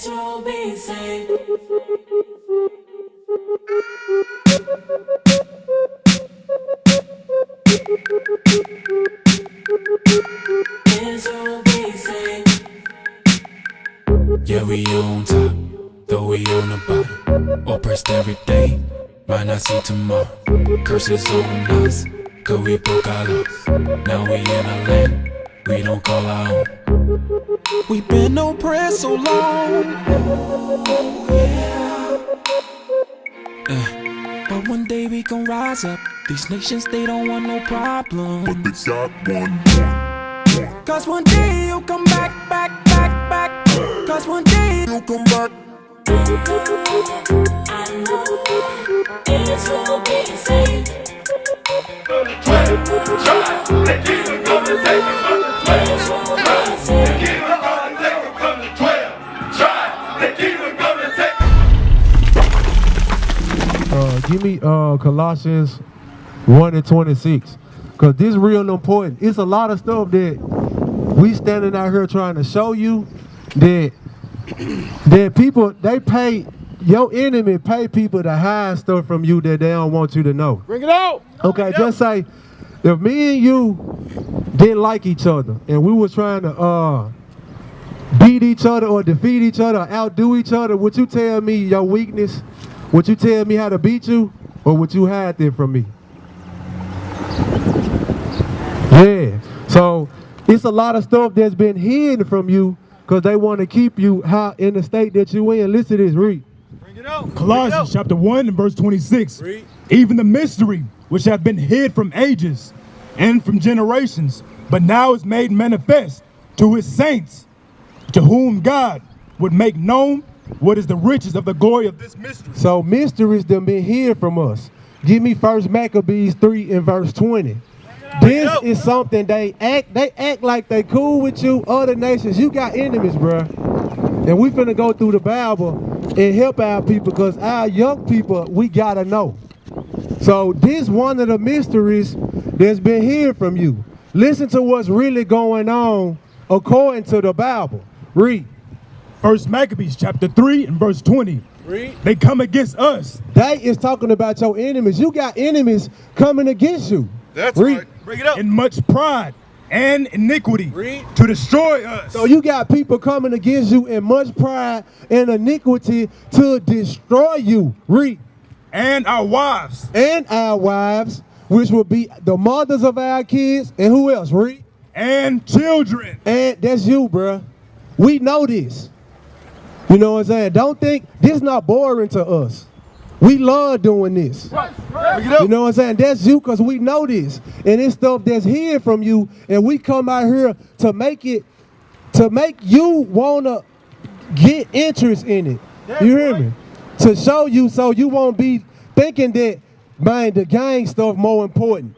Israel be saved. Israel be saved. Yeah, we on top, though we on the bottom. Oppressed every day, might not see tomorrow. Curses on us, cause we broke our laws. Now we in a land we don't call our own. We been oppressed so long. But one day we gon' rise up. These nations, they don't want no problem. But they got one. Cause one day you'll come back. Cause one day You'll come back. I know Israel be saved. Give me Colossians 1:26, because this is real important. It's a lot of stuff that we standing out here trying to show you that people, they pay, your enemy pay people to hide stuff from you that they don't want you to know. Bring it out. Okay, just say, if me and you didn't like each other and we was trying to beat each other or defeat each other or outdo each other, would you tell me your weakness? Would you tell me how to beat you, or would you hide that from me? Yeah, so it's a lot of stuff that's been hidden from you because they want to keep you in the state that you in. Listen to this, read. Bring it out. Colossians chapter 1 and verse 26. Read. Even the mystery which have been hid from ages and from generations, but now is made manifest to his saints, to whom God would make known what is the riches of the glory of this mystery. So mysteries that been hid from us. Give me 1 Maccabees 3 and verse 20. This is something they act like they cool with you. Other nations, you got enemies, bruh. And we finna go through the Bible and help our people, because our young people, we gotta know. So this one of the mysteries that's been hid from you. Listen to what's really going on according to the Bible. Read. 1 Maccabees chapter 3 and verse 20. Read. They come against us. They is talking about your enemies. You got enemies coming against you. That's Read. right. Bring it out. In much pride and iniquity Read. to destroy us. So you got people coming against you in much pride and iniquity to destroy you. Read. And our wives. And our wives, which will be the mothers of our kids. And who else? Read. And children. And that's you, bruh. We know this. You know what I'm saying? Don't think this not boring to us. We love doing this. Bring it out. You know what I'm saying? That's you, because we know this. And it's stuff that's hid from you, and we come out here to make you want to get interest in it. You hear me? To show you so you won't be thinking that, man, the gang stuff more important.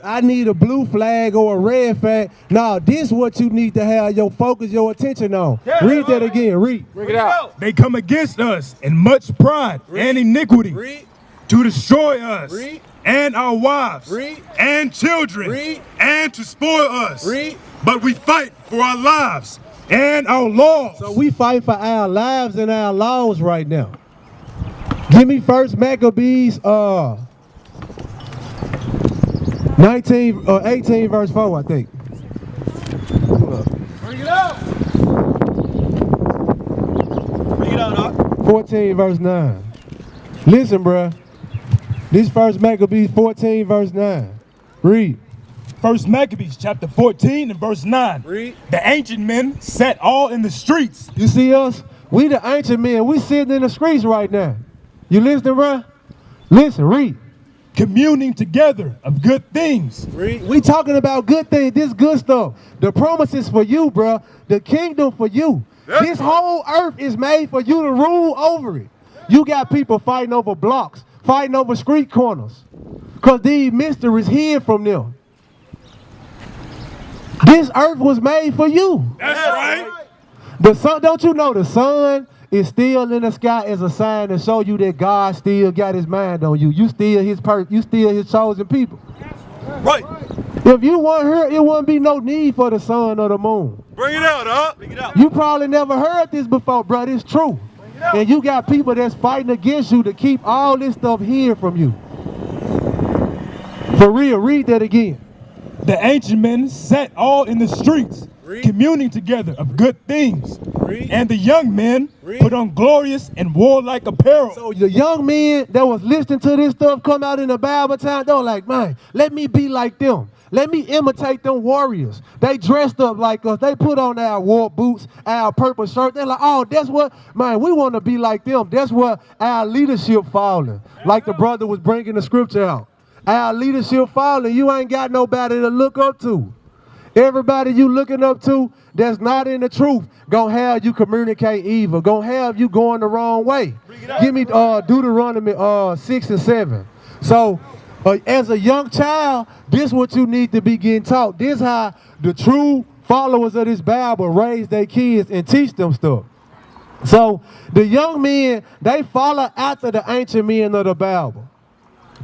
I need a blue flag or a red flag. No, this is what you need to have your focus, your attention on. Read that again. Read. Bring it out. They come against us in much pride and iniquity Read. to destroy us. Read. And our wives. Read. And children. Read. And to spoil us. Read. But we fight for our lives and our laws. So we fight for our lives and our laws right now. Give me 1 Maccabees 18 verse 4, I think. Bring it out. Bring it out, Doc. 14 verse 9. Listen, bruh. This 1 Maccabees 14 verse 9. Read. 1 Maccabees chapter 14 and verse 9. Read. The ancient men sat all in the streets. You see us? We the ancient men. We sitting in the streets right now. You listening, bruh? Listen, read. Communing together of good things. Read. We talking about good things, this good stuff. The promises for you, bruh. The kingdom for you. This whole earth is made for you to rule over it. You got people fighting over blocks, fighting over street corners, because these mysteries hid from them. This earth was made for you. That's right. The sun, don't you know the sun is still in the sky as a sign to show you that God still got his mind on you. You still his chosen people. Right. If you weren't here, it wouldn't be no need for the sun or the moon. Bring it out, dog. Bring it out. You probably never heard this before, bro. It's true. And you got people that's fighting against you to keep all this stuff hidden from you. For real, read that again. The ancient men sat all in the streets, communing together of good things. And the young men put on glorious and warlike apparel. So the young men that was listening to this stuff come out in the Bible time, they were like, man, let me be like them. Let me imitate them warriors. They dressed up like us. They put on our war boots, our purple shirt. They're like, oh, that's what, man, we want to be like them. That's what our leadership falling. Like the brother was bringing the scripture out. Our leadership falling. You ain't got nobody to look up to. Everybody you looking up to that's not in the truth gonna have you communicate evil. Gonna have you going the wrong way. Give me Deuteronomy 6 and 7. So, as a young child, this is what you need to be getting taught. This is how the true followers of this Bible raise their kids and teach them stuff. So the young men, they follow after the ancient men of the Bible.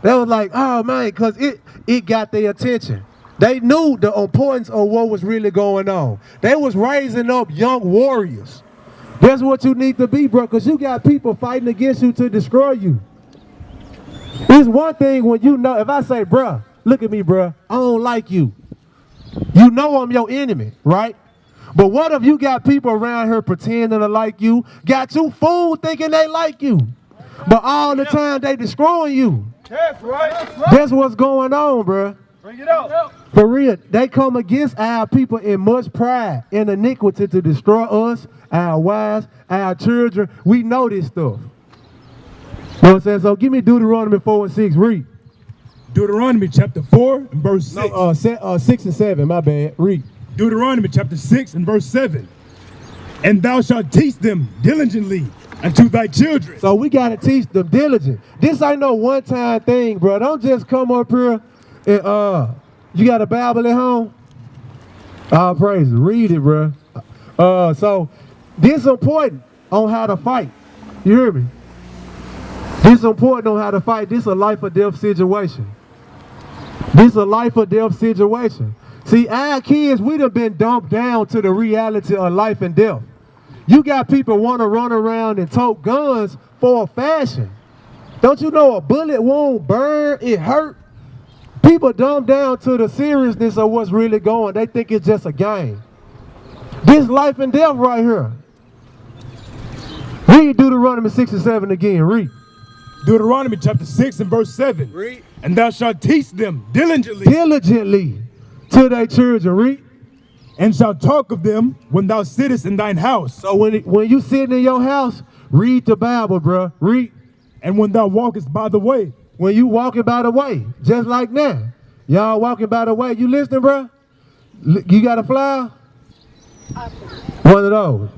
They was like, oh man, because it got their attention. They knew the importance of what was really going on. They was raising up young warriors. That's what you need to be, bro, because you got people fighting against you to destroy you. It's one thing when you know, if I say, bruh, look at me, bruh, I don't like you. You know I'm your enemy, right? But what if you got people around here pretending to like you, got you fooled thinking they like you, but all the time they destroying you? That's right. That's what's going on, bruh. Bring it out. For real, they come against our people in much pride and iniquity to destroy us, our wives, our children. We know this stuff. You know what I'm saying? So give me Deuteronomy 4 and 6, read. Deuteronomy chapter 4 and verse 6. No, 6 and 7, my bad, read. Deuteronomy chapter 6 and verse 7. And thou shalt teach them diligently unto thy children. So we got to teach them diligent. This ain't no one-time thing, bro. Don't just come up here and, you got a Bible at home? All praise it. Read it, bro. So this is important on how to fight. You hear me? This is important on how to fight. This is a life or death situation. This is a life or death situation. See, our kids, we done been dumped down to the reality of life and death. You got people want to run around and tote guns for a fashion. Don't you know a bullet won't burn, it hurt? People dumb down to the seriousness of what's really going. They think it's just a game. This life and death right here. Read Deuteronomy 6 and 7 again, read. Deuteronomy chapter 6 and verse 7. Read. And thou shalt teach them diligently. Diligently to thy children, read. And shalt talk of them when thou sittest in thine house. So when you sitting in your house, read the Bible, bro. Read. And when thou walkest by the way. When you walking by the way, just like now. Y'all walking by the way. You listening, bro? You got a flyer? One of those.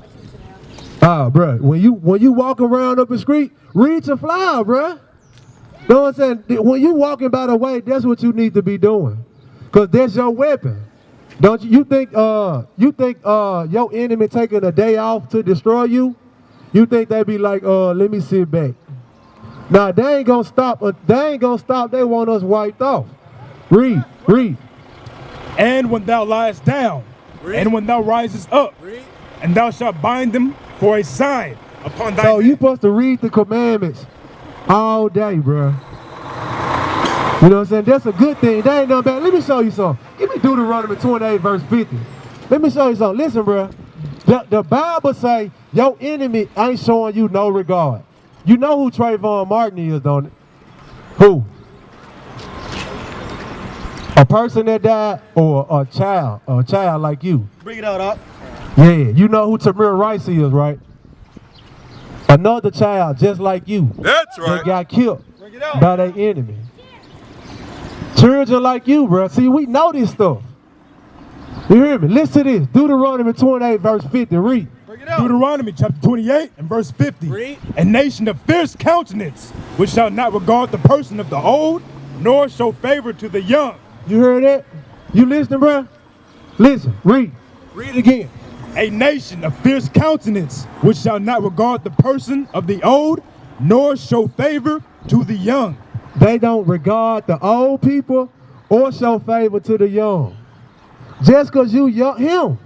Oh, bro. When you walk around up the street, read your flyer, bro. Know what I'm saying? When you walking by the way, that's what you need to be doing. Because that's your weapon. Don't you think your enemy taking a day off to destroy you? You think they be like, let me sit back. Nah, they ain't gonna stop. They ain't gonna stop. They want us wiped off. Read. And when thou liest down, and when thou risest up, and thou shalt bind them for a sign upon thy So you supposed to read the commandments all day, bro. You know what I'm saying? That's a good thing. That ain't nothing bad. Let me show you something. Give me Deuteronomy 28 verse 50. Let me show you something. Listen, bro. The Bible say your enemy ain't showing you no regard. You know who Trayvon Martin is, don't it? Who? A person that died or a child like you? Bring it out, Doc. Yeah, you know who Tamir Rice is, right? Another child just like you. That's That got killed Bring it out. by their enemy. Children like you, bro. See, we know this stuff. You hear me? Listen to this. Deuteronomy 28 verse 50. Read. Bring it out. Deuteronomy chapter 28 and verse 50. Read. A nation of fierce countenance, which shall not regard the person of the old, nor show favor to the young. You heard that? You listening, bro? Listen. Read. Read again. A nation of fierce countenance, which shall not regard the person of the old, nor show favor to the young. They don't regard the old people or show favor to the young. Just because you young, him.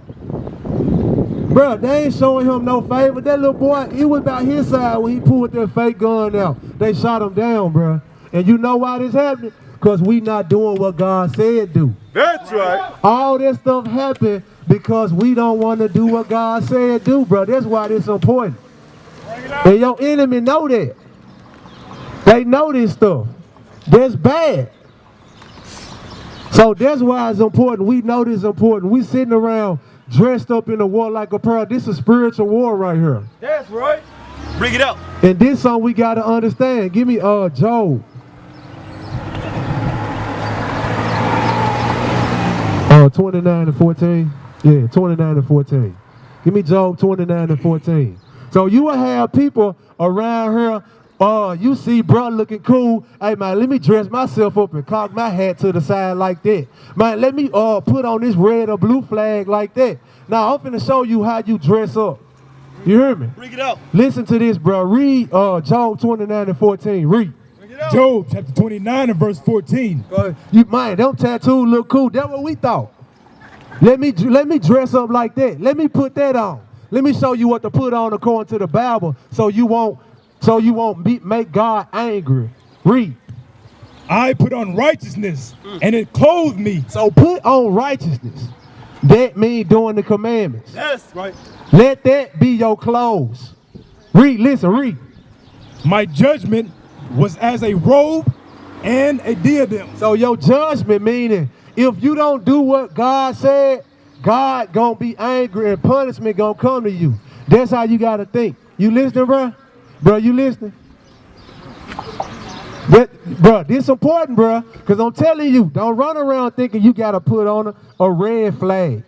Bro, they ain't showing him no favor. That little boy, he was about his side when he pulled that fake gun out. They shot him down, bro. And you know why this happened? Because we not doing what God said do. That's right. All that stuff happened because we don't want to do what God said do, bro. That's why this important. And your enemy know that. They know this stuff. That's bad. So that's why it's important. We know this is important. We sitting around dressed up in a war like a pearl. This is spiritual war right here. That's right. Bring it out. And this something we got to understand. Give me Job. 29 and 14. Yeah, 29 and 14. Give me Job 29 and 14. So you will have people around here, you see bro looking cool. Hey man, let me dress myself up and cock my hat to the side like that. Man, let me put on this red or blue flag like that. Now I'm finna show you how you dress up. You hear me? Bring it out. Listen to this, bro. Read Job 29 and 14. Read. Job chapter 29 and verse 14. You mind, them tattoos look cool. That's what we thought. Let me dress up like that. Let me put that on. Let me show you what to put on according to the Bible, so you won't make God angry. Read. I put on righteousness, and it clothed me. So put on righteousness. That means doing the commandments. That's right. Let that be your clothes. Read. Listen. Read. My judgment was as a robe and a diadem. So your judgment meaning if you don't do what God said, God gonna be angry and punishment gonna come to you. That's how you gotta think. You listening, bro? Bro, you listening? Bro, this important, bro, because I'm telling you, don't run around thinking you gotta put on a red flag.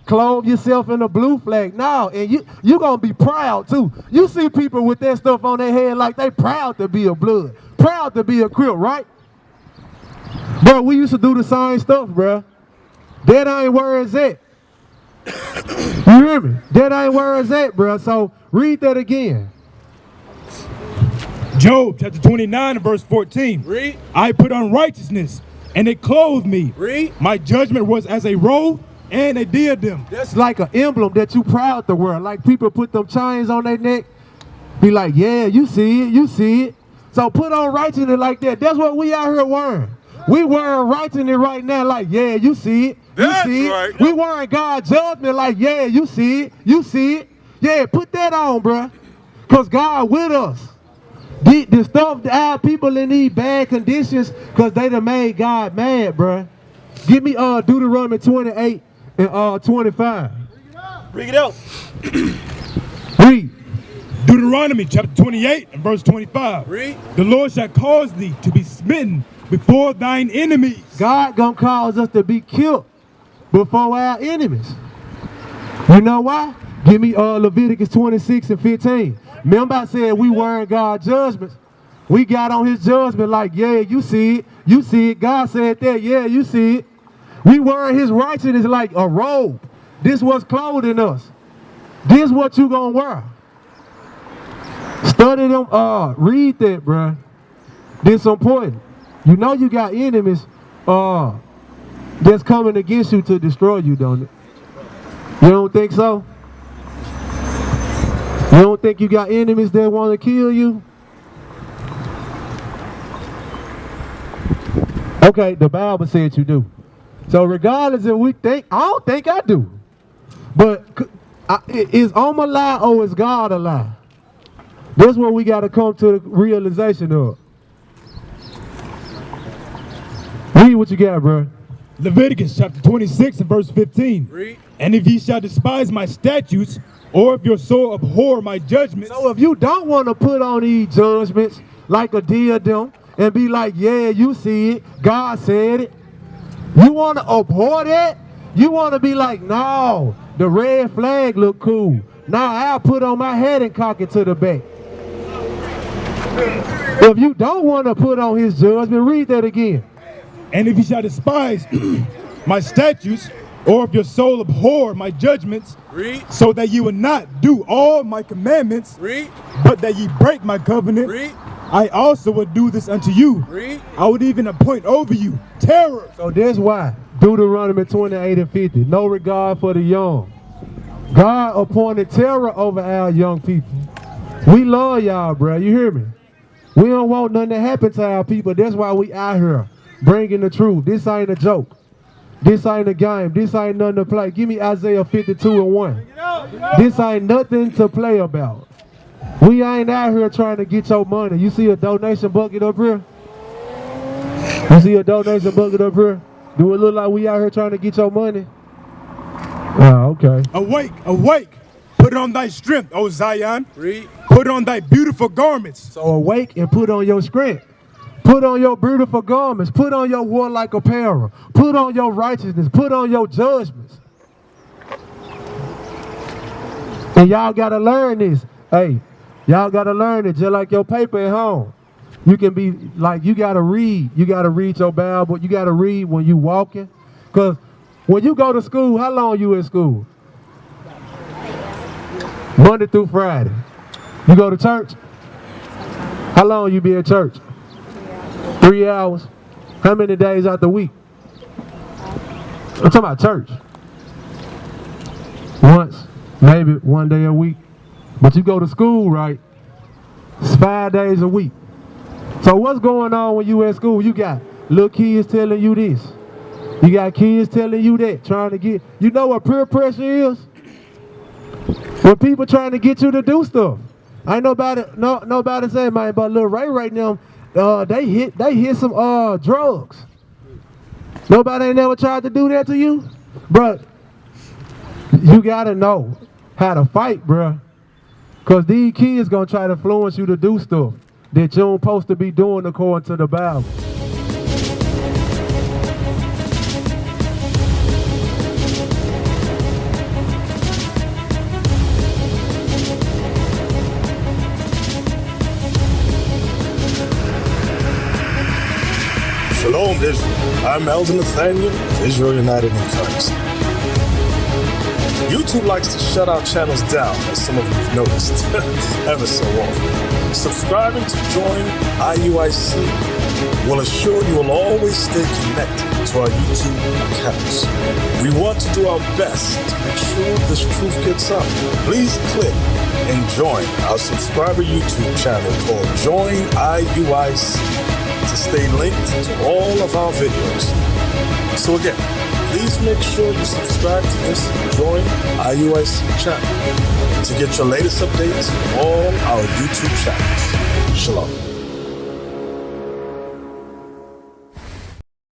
Clothe yourself in a blue flag. No, and you gonna be proud too. You see people with that stuff on their head like they proud to be a blood, proud to be a Crip, right? Bro, we used to do the same stuff, bro. That ain't where it's at. You hear me? That ain't where it's at, bro. So read that again. Job chapter 29 and verse 14. Read. I put on righteousness, and it clothed me. Read. My judgment was as a robe and a diadem. That's like an emblem that you proud to wear. Like people put them chains on their neck. Be like, yeah, you see it, you see it. So put on righteousness like that. That's what we out here wearing. We wearing righteousness right now like, yeah, you see it, you That's see it. right. We wearing God's judgment like, yeah, you see it, you see it. Yeah, put that on, bruh. Because God with us. The stuff that our people in these bad conditions because they done made God mad, bruh. Give me Deuteronomy 28 and 25. Bring it out. Read. Deuteronomy chapter 28 and verse 25. Read. The Lord shall cause thee to be smitten before thine enemies. God gonna cause us to be killed before our enemies. You know why? Give me Leviticus 26 and 15. Remember I said we weren't God's judgments. We got on his judgment like, yeah, you see it, you see it. God said that, yeah, you see it. We wearing his righteousness like a robe. This what's clothing us. This what you gonna wear. Study them, read that, bruh. This important. You know you got enemies that's coming against you to destroy you, don't it? You don't think so? You don't think you got enemies that want to kill you? Okay, the Bible said you do. So regardless if we think, I don't think I do. But is Om a lie or is God a lie? That's what we got to come to the realization of. Read what you got, bro. Leviticus chapter 26 and verse 15. Read. And if ye shall despise my statutes, or if your soul abhor my judgments. So if you don't want to put on these judgments like a diadem and be like, yeah, you see it, God said it. You want to abhor that? You want to be like, no, the red flag look cool. Now I'll put on my head and cock it to the back. If you don't want to put on his judgment, read that again. And if ye shall despise my statutes, or if your soul abhor my judgments, Read. so that ye will not do all my commandments, Read. but that ye break my covenant, Read. I also would do this unto you. Read. I would even appoint over you terror. So that's why Deuteronomy 28 and 50, no regard for the young. God appointed terror over our young people. We love y'all, bro. You hear me? We don't want nothing to happen to our people. That's why we out here bringing the truth. This ain't a joke. This ain't a game. This ain't nothing to play. Give me Isaiah 52 and 1. This ain't nothing to play about. We ain't out here trying to get your money. You see a donation bucket up here? You see a donation bucket up here? Do it look like we out here trying to get your money? Oh, okay. Awake, awake. Put on thy strength, O Zion. Read. Put on thy beautiful garments. So awake and put on your strength. Put on your beautiful garments. Put on your warlike apparel. Put on your righteousness. Put on your judgments. And y'all got to learn this. Hey, y'all got to learn it just like your paper at home. You can be like, you got to read. You got to read your Bible. You got to read when you walking. Because when you go to school, how long you in school? Monday through Friday. You go to church? How long you be in church? 3 hours. How many days out the week? I'm talking about church. Once, maybe 1 day a week. But you go to school, right? It's 5 days a week. So what's going on when you at school? You got little kids telling you this. You got kids telling you that, trying to get, you know what peer pressure is? When people trying to get you to do stuff. Ain't nobody saying, man, but little Ray right now, they hit some drugs. Nobody ain't never tried to do that to you? Bruh, you gotta know how to fight, bruh. Cause these kids gonna try to influence you to do stuff that you don't supposed to be doing according to the Bible. Shalom, Israel. I'm Elder Nathaniel, Israel United in Christ. YouTube likes to shut our channels down, as some of you have noticed, ever so often. Subscribing to join IUIC will assure you will always stay connected to our YouTube accounts. We want to do our best to make sure this truth gets out. Please click and join our subscriber YouTube channel called Join IUIC to stay linked to all of our videos. So again, please make sure you subscribe to this Join IUIC channel to get your latest updates from all our YouTube channels. Shalom.